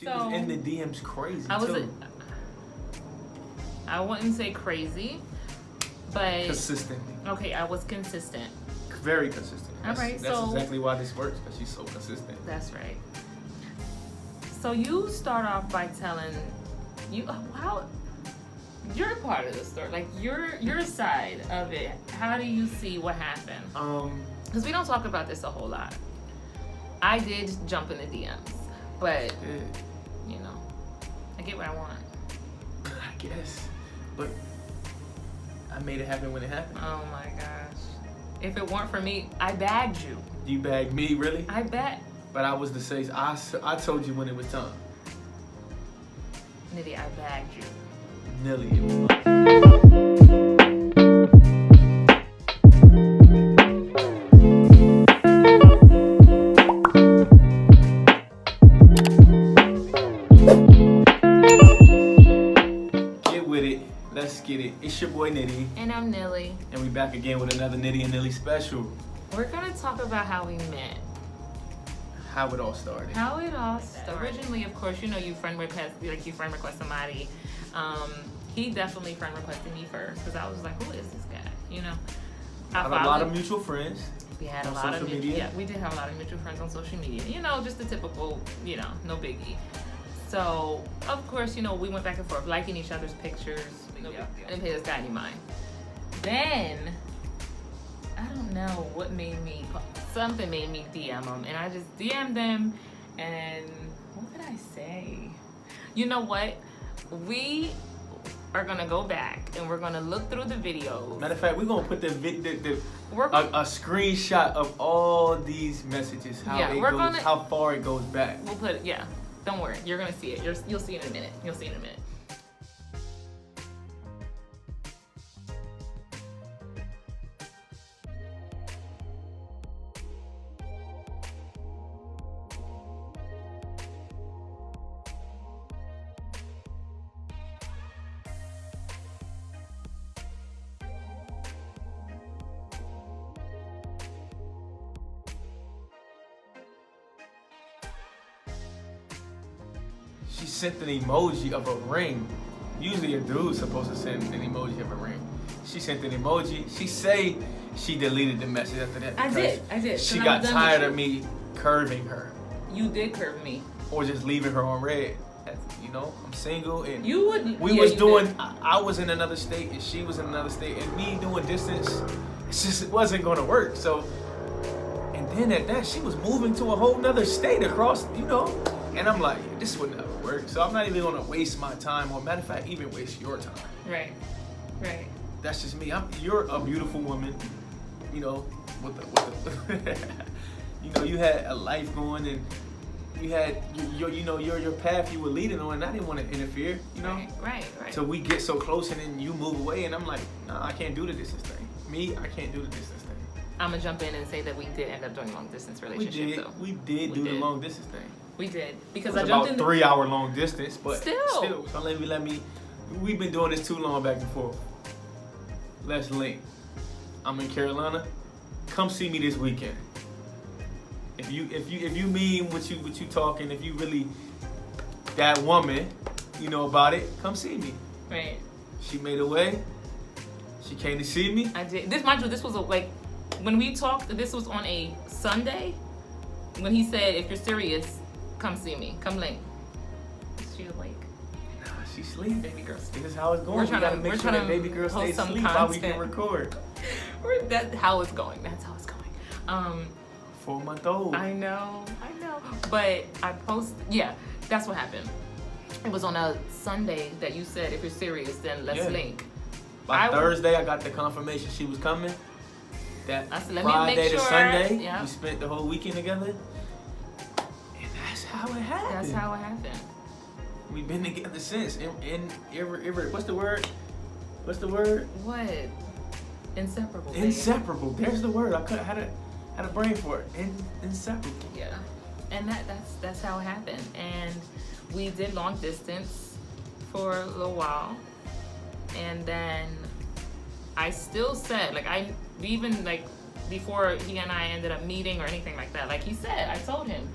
She was in the DMs crazy too. I wouldn't say crazy, but consistently. Okay, I was consistent. Very consistent. All right, that's exactly why this works, because she's so consistent. That's right. So you start off by telling how your part of the story, like your side of it. How do you see what happened? Because we don't talk about this a whole lot. I did jump in the DMs, but you know, I get what I want. I guess, but I made it happen when it happened. Oh my gosh! If it weren't for me, I bagged you. You bagged me, really? I bet. But I was the same. I told you when it was time. Nitty, I bagged you. Nilly. Get with it. Let's get it. It's your boy Nitty. And I'm Nilly. And we back again with another Nitty and Nilly special. We're gonna talk about how we met. How it all started. Originally, of course, you know, you friend request somebody. He definitely friend requested me first because I was like, who is this guy? You know, I have a lot of mutual friends. We had a lot of media. Yeah, we did have a lot of mutual friends on social media. You know, just the typical, you know, no biggie. So of course, you know, we went back and forth, liking each other's pictures. No big deal. I didn't pay this guy any mind. Then I don't know what made me. Something made me DM him, and I just DM'd him, and what did I say? You know what? We are gonna go back and we're gonna look through the videos. Matter of fact, we're gonna put a screenshot of all these messages, how far it goes back. We'll put it. Yeah, don't worry. You're gonna see it. You'll see it in a minute. You'll see it in a minute. She sent an emoji of a ring. Usually a dude's supposed to send an emoji of a ring. She sent an emoji. She say she deleted the message after that. I did. She got tired of me curving her. You did curve me. Or just leaving her on red. You know, I'm single and I was in another state and she was in another state, and me doing distance, it wasn't gonna work. So, and then at that, she was moving to a whole nother state across, you know, and I'm like, this would never work. So I'm not even gonna waste my time, or matter of fact, even waste your time. Right. That's just me. You're a beautiful woman, you know, with the you know, you had a life going, and you had your path you were leading on, and I didn't want to interfere, you know. Right. So we get so close, and then you move away, and I'm like, nah, I can't do the distance thing. I can't do the distance thing. I'm gonna jump in and say that we did end up doing long distance relationship. We did do the long distance thing. We did, because I jumped in 3 hour long distance, but still. So let me. We've been doing this too long back and forth. Let's link. I'm in Carolina. Come see me this weekend. If you mean what you talking, if you really that woman, you know about it, come see me. Right. She made a way. She came to see me. I did. This was when we talked. This was on a Sunday. When he said, "If you're serious, come see me. Come link." Is she awake? Nah, she sleep. Baby girl. This is how it's going. We gotta make sure that baby girl stays asleep while we can record. That's how it's going. 4-month-old. I know. But I that's what happened. It was on a Sunday that you said, if you're serious, then let's link. By Thursday, I got the confirmation she was coming. That I said, let Friday me make sure, to Sunday, we spent the whole weekend together. And that's how it happened. We've been together since. What's the word? What? Inseparable. Inseparable. There's the word. I had a brain for it. Inseparable. Yeah. And that's how it happened. And we did long distance for a little while. And then I still said, even before he and I ended up meeting or anything like that, like he said, I told him,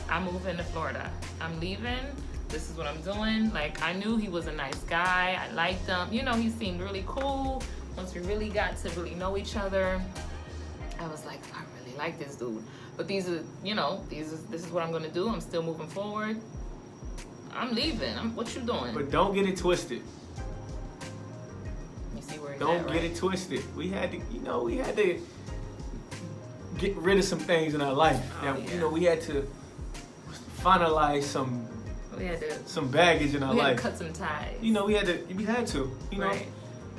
I'm moving to Florida. I'm leaving. This is what I'm doing. Like, I knew he was a nice guy. I liked him. You know, he seemed really cool. Once we really got to really know each other, I was like, I really like this dude. But this is what I'm going to do. I'm still moving forward. I'm leaving. What you doing? But don't get it twisted. You see where Don't get it twisted. We had to get rid of some things in our life. We had to finalize some baggage in our life. We had to cut some ties. We had to. Right.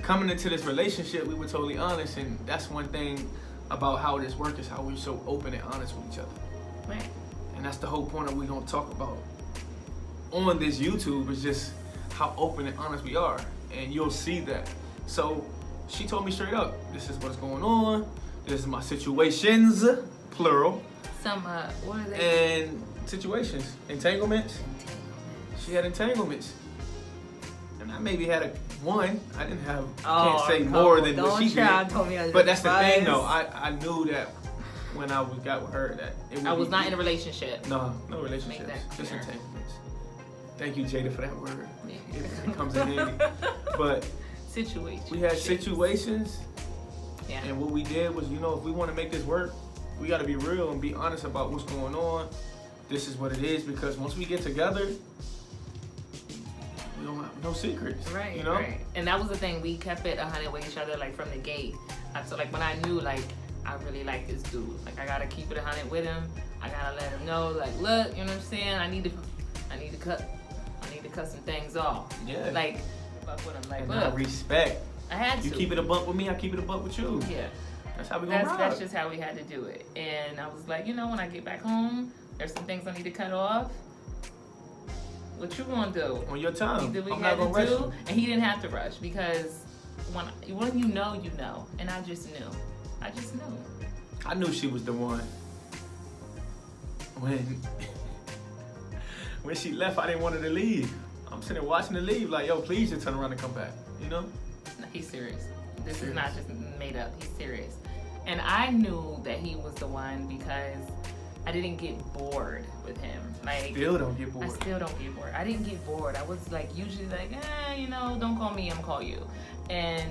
Coming into this relationship, we were totally honest, and that's one thing about how this works is how we're so open and honest with each other. Right. And that's the whole point of what we're gonna talk about on this YouTube is just how open and honest we are, and you'll see that. So she told me straight up, this is what's going on. This is my situations, plural. Some what are they? And situations, entanglements. She had entanglements, and I maybe had one. I didn't have. Can't say more than what she did. But that's the thing, though. I knew that when I got with her that I was not in a relationship. No relationships. Just entanglements. Thank you, Jada, for that word. It comes in handy. But situations. We had situations. Yeah. And what we did was, if we want to make this work, we got to be real and be honest about what's going on. This is what it is, because once we get together, we don't have no secrets. Right, right. And that was the thing. We kept it 100 with each other, like, from the gate. So, like, when I knew, like, I really like this dude. Like, I got to keep it 100 with him. I got to let him know, like, look, you know what I'm saying? I need to cut some things off. Yeah. Like, fuck with him. Like, and look. Respect. I had to. You keep it a buck with me, I keep it a buck with you. Yeah. That's how we gonna ride. That's just how we had to do it. And I was like, when I get back home, there's some things I need to cut off. What you gonna do? On your time. I'm not gonna rush you. And he didn't have to rush, because when you know, and I just knew. I knew she was the one. When she left, I didn't want her to leave. I'm sitting there watching her leave, like, yo, please just turn around and come back. No, he's serious. This is not just made up. He's serious. And I knew that he was the one because I didn't get bored with him. Like, still don't get bored. I still don't get bored. I didn't get bored. I was like usually like, don't call me, I'm gonna call you. And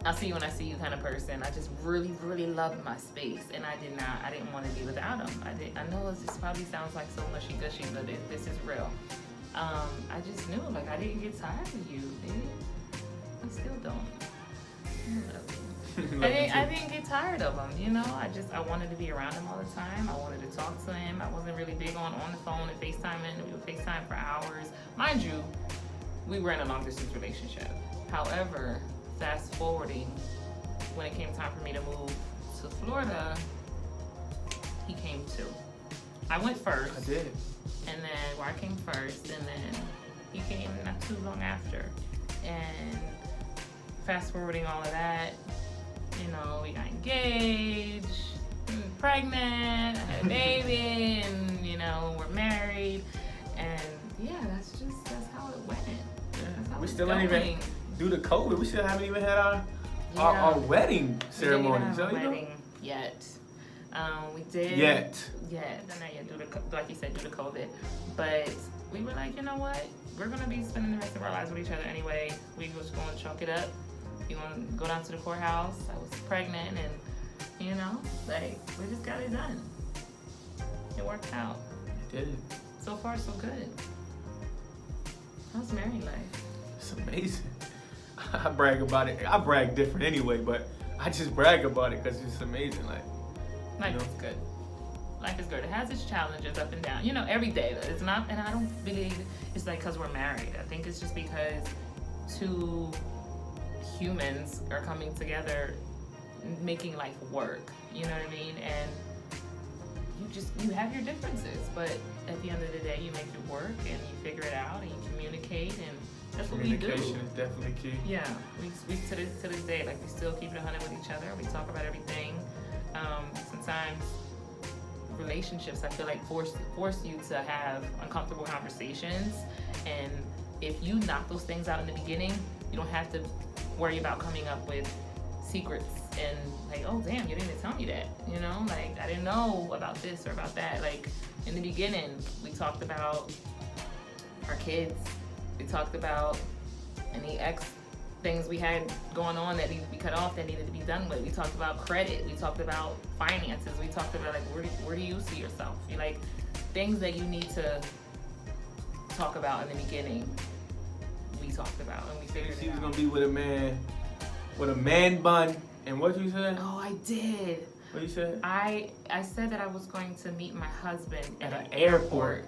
I'll see you when I see you kind of person. I just really, really loved my space, and I didn't want to be without him. I know this probably sounds like so mushy-gushy, but this is real. I just knew, like, I didn't get tired of you, baby. I still don't. I didn't get tired of him, I wanted to be around him all the time. I wanted to talk to him. I wasn't really big on the phone and FaceTiming. We would FaceTime for hours. Mind you, we were in a long distance relationship. However, fast forwarding, when it came time for me to move to Florida, he came too. I went first. I did. And then I came first, and then he came not too long after. And fast forwarding all of that, we got engaged, pregnant, I had a baby, and we're married, and that's how it went. Yeah. We still ain't even due to COVID. We still haven't even had our wedding ceremony. We didn't have a wedding yet. We did. Yet. Not yet, like you said, due to COVID. But we were like, you know what? We're gonna be spending the rest of our lives with each other anyway. We just gonna chalk it up. You want to go down to the courthouse? I was pregnant, and we just got it done. It worked out. It did. So far, so good. How's married life? It's amazing. I brag about it. I brag different anyway, but I just brag about it because it's amazing. Life is good. Life is good. It has its challenges up and down. Every day. It's not, and I don't believe it's like because we're married. I think it's just because two humans are coming together, making life work. You know what I mean? And you have your differences, but at the end of the day, you make it work and you figure it out and you communicate, and that's what we do. Communication is definitely key. Yeah, we to this day, like, we still keep it 100 with each other. We talk about everything. Sometimes relationships, I feel like, force you to have uncomfortable conversations, and if you knock those things out in the beginning, you don't have to worry about coming up with secrets and like, oh damn, you didn't even tell me that, you know, like I didn't know about this or about that. Like in the beginning, we talked about our kids, we talked about any ex things we had going on that needed to be cut off, that needed to be done with. We talked about credit, we talked about finances, we talked about like where do you see yourself? You like things that you need to talk about in the beginning. We talked about and we figured she was gonna be with a man bun. And what you said? Oh, I did. What you said? I said that I was going to meet my husband at an airport.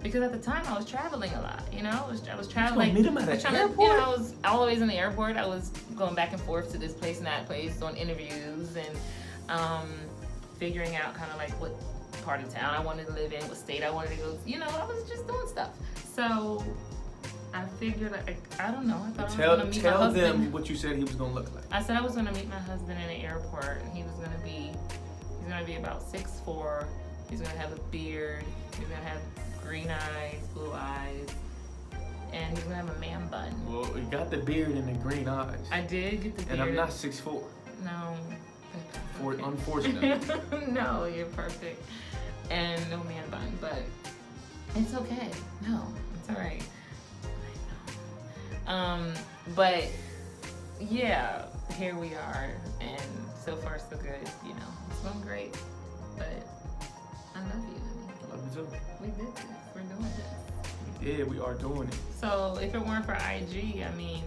Because at the time I was traveling a lot, you know? I was traveling. You meet him at an airport? You know, I was always in the airport. I was going back and forth to this place and that place, doing interviews and figuring out kind of like what part of town I wanted to live in, what state I wanted to go to. You know, I was just doing stuff. So I figured, I don't know. I thought I was going to meet my husband. Tell them what you said he was going to look like. I said I was going to meet my husband in the airport, and he's going to be about 6'4". He's going to have a beard. He's going to have green eyes, blue eyes, and he's going to have a man bun. Well, you got the beard and the green eyes. I did get the beard. And I'm not 6'4". No. Unfortunately. No, you're perfect. And no man bun, but it's okay. No, it's all right. But yeah, here we are, and so far so good. You know, it's going great. But I love you, honey. I love you too. We did this. We're doing this. Yeah, we are doing it. So if it weren't for IG, I mean,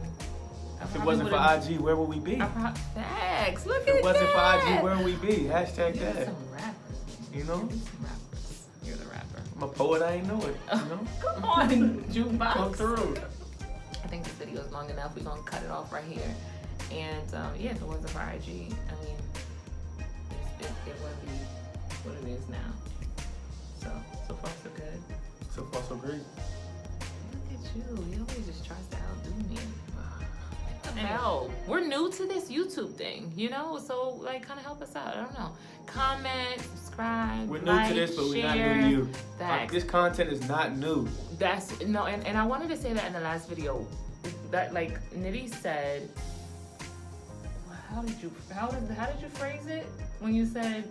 if it wasn't for IG, where would we be? Facts. Look at that. If it wasn't for IG, where would we be? Hashtag You're that. Some rappers. You know? Some rappers. You're the rapper. I'm a poet. I ain't know it. You know? Come on, jukebox. Come through. I think this video is long enough. We're gonna cut it off right here. And yeah, if it wasn't for IG, I mean, it wouldn't be what it is now. So far so good. So far so great. Look at you. He always just tries to outdo me. Hell, we're new to this YouTube thing, you know? So like, kind of help us out. I don't know. Comment, subscribe. We're new to this, but we're not new to you. This content is not new. That's no, and I wanted to say that in the last video. That like Nitty said. How did you phrase it when you said?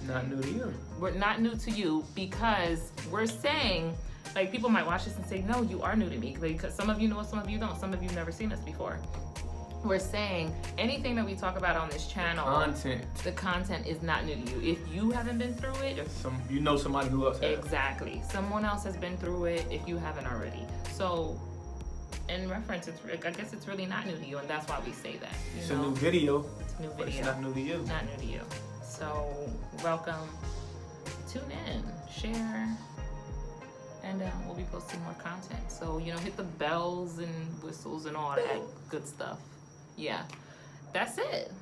Not new to you. We're not new to you because we're saying, like, people might watch this and say, no, you are new to me. Because some of you know us, some of you don't. Some of you have never seen us before. We're saying anything that we talk about on this channel, the content is not new to you. If you haven't been through it, you know somebody who else has. Exactly. Someone else has been through it if you haven't already. So, in reference, I guess it's really not new to you, and that's why we say that. It's a new video. It's a new video. But it's not new to you. Not new to you. So, welcome. Tune in, share, and we'll be posting more content. So, you know, hit the bells and whistles and all that good stuff. Yeah, that's it.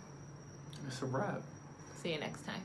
It's a wrap. See you next time.